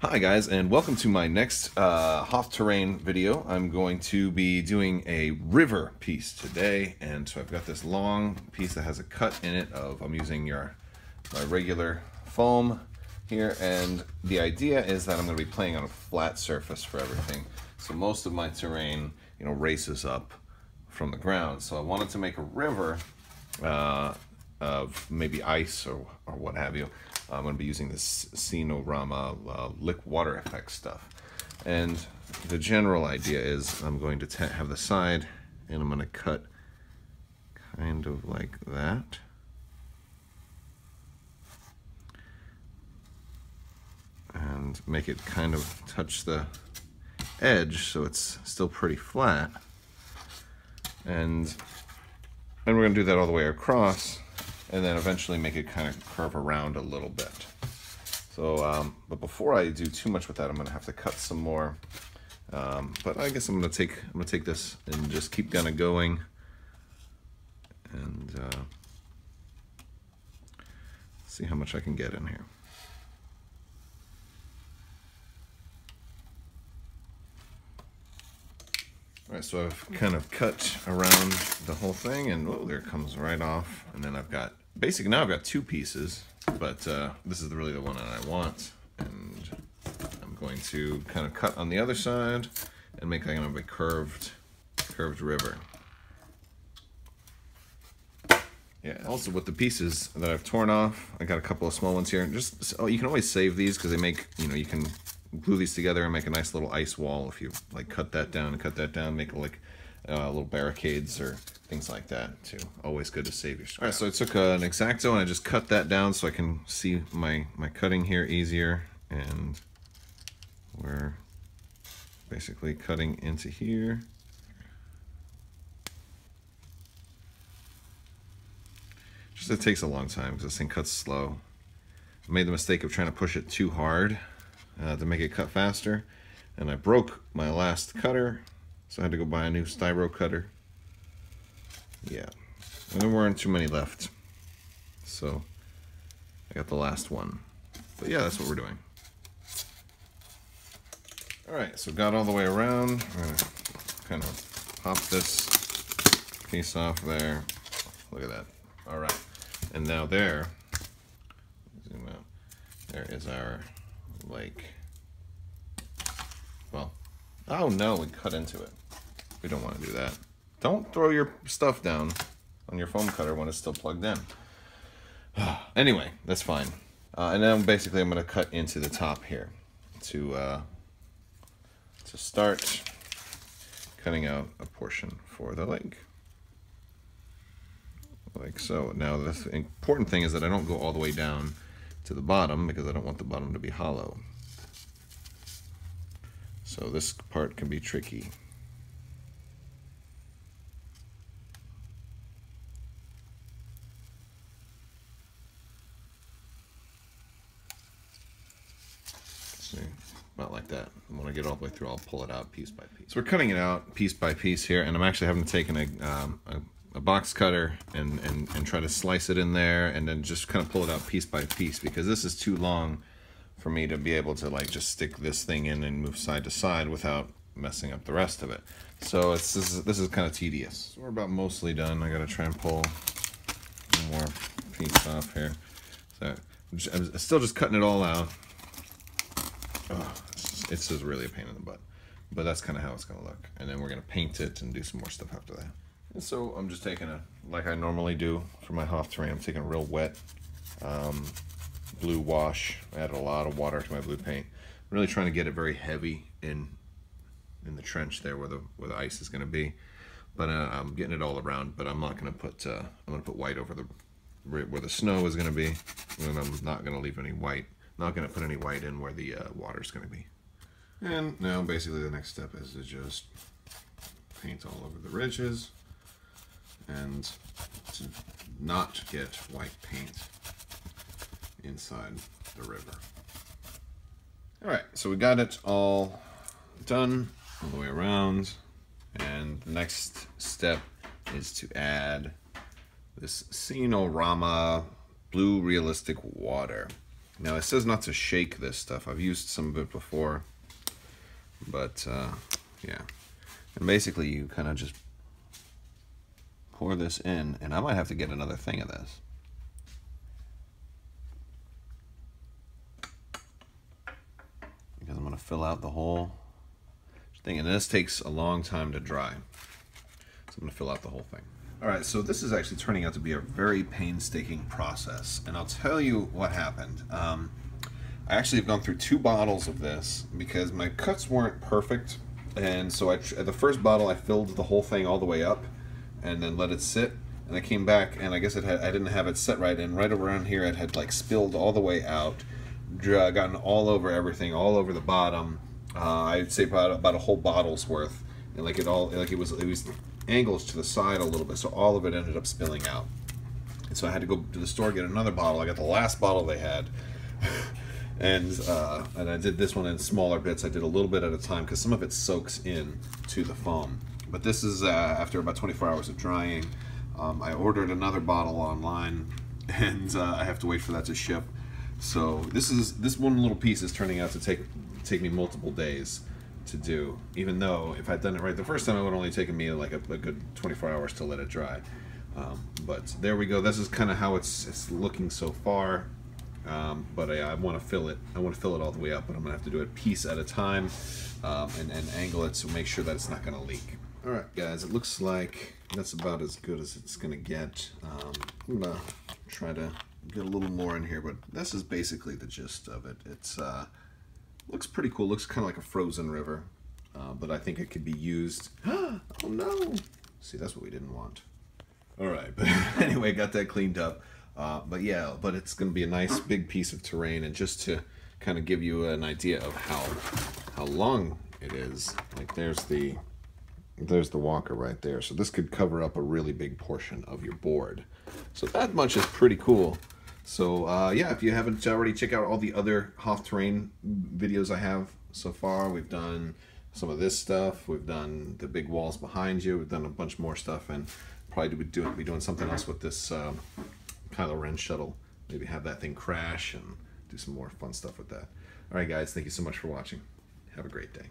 Hi guys, and welcome to my next Hoth Terrain video. I'm going to be doing a river piece today, and so I've got this long piece that has a cut in it of, I'm using my regular foam here, and the idea is that I'm going to be playing on a flat surface for everything. So most of my terrain, races up from the ground. So I wanted to make a river of maybe ice or what have you. I'm going to be using this Scenorama lick water effect stuff. And the general idea is I'm going to have the side, and I'm going to cut kind of like that. And make it kind of touch the edge so it's still pretty flat. And we're going to do that all the way across, and then eventually make it kind of curve around a little bit. So, but before I do too much with that, I'm going to have to cut some more. But I guess I'm going to take this and just keep kind of going, and see how much I can get in here. All right, so I've kind of cut around the whole thing, and oh, there it comes right off. And then I've got, basically now I've got two pieces, but this is really the one that I want. And I'm going to kind of cut on the other side and make kind of a curved river. Yeah, also with the pieces that I've torn off, I got a couple of small ones here. Just, you can always save these because they make, you can glue these together and make a nice little ice wall if you like cut that down and cut that down, make like little barricades or things like that too. Always good to save your stuff. All right, so I took an X-Acto and I just cut that down so I can see my cutting here easier, and we're basically cutting into here. Just it takes a long time because this thing cuts slow. I made the mistake of trying to push it too hard to make it cut faster, and I broke my last cutter, so I had to go buy a new styro cutter. Yeah, and there weren't too many left, so I got the last one. But yeah, that's what we're doing. Alright, so got all the way around. I'm gonna kind of pop this piece off there. Look at that. Alright, and now there, zoom out, there is our lake. Well, oh no, we cut into it. We don't want to do that. Don't throw your stuff down on your foam cutter when it's still plugged in. Anyway, that's fine. And then basically I'm going to cut into the top here to start cutting out a portion for the lake. Like so. Now the important thing is that I don't go all the way down to the bottom because I don't want the bottom to be hollow. So this part can be tricky. See, about like that. And when I get all the way through, I'll pull it out piece by piece. So we're cutting it out piece by piece here, and I'm actually having to take a box cutter and try to slice it in there, and then just kind of pull it out piece by piece, because this is too long for me to be able to like just stick this thing in and move side to side without messing up the rest of it. So this is kind of tedious. So we're about mostly done. I gotta try and pull one more piece off here. So I'm still just cutting it all out. Oh, it's just really a pain in the butt, but that's kind of how it's gonna look. And then we're gonna paint it and do some more stuff after that. And so I'm just taking like I normally do for my Hoth Terrain, I'm taking a real wet blue wash. I added a lot of water to my blue paint. I'm really trying to get it very heavy in the trench there where the ice is going to be. But I'm getting it all around. But I'm not going to put I'm going to put white over where the snow is going to be, and I'm not going to leave any white. Not going to put any white in where the water is going to be. And now basically the next step is to just paint all over the ridges and to not get white paint inside the river. Alright, so we got it all done all the way around, and the next step is to add this Scenorama blue realistic water. Now it says not to shake this stuff. I've used some of it before, but yeah. And basically you kind of just pour this in, and I might have to get another thing of this. Because I'm going to fill out the whole thing, and this takes a long time to dry. So I'm going to fill out the whole thing. Alright, so this is actually turning out to be a very painstaking process, and I'll tell you what happened. I actually have gone through 2 bottles of this because my cuts weren't perfect, and so the first bottle I filled the whole thing all the way up and then let it sit, and I came back and I guess I didn't have it set right, and right around here it had like spilled all the way out, gotten all over everything, all over the bottom. I'd say about a whole bottle's worth, and like it was angles to the side a little bit, so all of it ended up spilling out. And so I had to go to the store, get another bottle. I got the last bottle they had. And I did this one in smaller bits. I did a little bit at a time because some of it soaks in to the foam. But this is after about 24 hours of drying. I ordered another bottle online, and I have to wait for that to ship. So this one little piece is turning out to take me multiple days to do, even though if I'd done it right the first time, it would have only taken me like a good 24 hours to let it dry. But there we go. This is kind of how it's looking so far. But I want to fill it. I want to fill it all the way up, but I'm gonna have to do it piece at a time, and angle it to make sure that it's not gonna leak. All right, guys, it looks like that's about as good as it's gonna get. I'm gonna try to get a little more in here, but this is basically the gist of it. It's looks pretty cool. Looks kind of like a frozen river, but I think it could be used. Oh no! See, that's what we didn't want. All right, but anyway, got that cleaned up. But yeah, but it's going to be a nice big piece of terrain, and just to kind of give you an idea of how long it is, like there's the walker right there. So this could cover up a really big portion of your board. So that much is pretty cool. So yeah, if you haven't already, check out all the other Hoth Terrain videos I have so far. We've done some of this stuff. We've done the big walls behind you. We've done a bunch more stuff, and probably be doing something else with this Kylo Ren shuttle. Maybe have that thing crash and do some more fun stuff with that. All right, guys, thank you so much for watching. Have a great day.